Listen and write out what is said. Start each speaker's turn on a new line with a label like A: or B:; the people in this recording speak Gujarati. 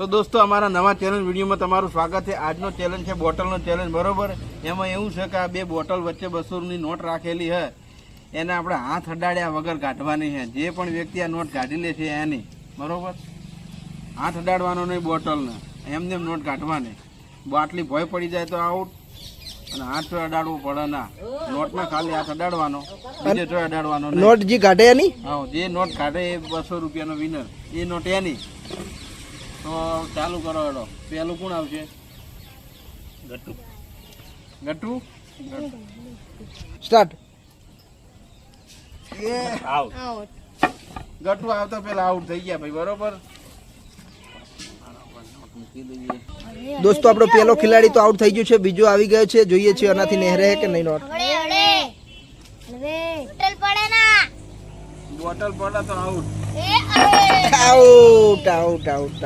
A: તો દોસ્તો અમારા નવા ચેલેન્જ વિડીયોમાં તમારું સ્વાગત છે. આજનો ચેલેન્જ છે બોટલનો ચેલેન્જ, બરોબર. એમાં એવું છે કે આ બે બોટલ વચ્ચે 200ની નોટ રાખેલી છે, એને આપણે હાથ અડાડ્યા વગર કાઢવાની છે. જે પણ વ્યક્તિ આ નોટ કાઢી લે છે એની, બરોબર, હાથ અડાડવાનો નહીં બોટલને, એમને એમ નોટ કાઢવાની. બાટલી ભોય પડી જાય તો આઉટ, અને હાથ અડાડવો પડે ના. નોટમાં ખાલી હાથ અડાડવાનો, બીજે તો અડાડવાનો નહીં.
B: નોટ જે કાઢે એની
A: હા, જે નોટ કાઢે એ 200 રૂપિયાનો વિનર, એ નોટ એની. તો ચાલુ કરો હેડો. પેલું કોણ આવશે? ગટ્ટુ. ગટ્ટુ
B: સ્ટાર્ટ.
A: ગટ્ટુ આવતા પેલા આઉટ થઈ ગયા ભાઈ, બરોબર.
B: દોસ્તો આપણો પેલો ખેલાડી તો આઉટ થઈ ગયો છે, બીજો આવી ગયો છે. જોઈએ છે આનાથી નહેરે કે નહીં નોટ.
A: બોટલ પડે તો out.
B: Out out out out.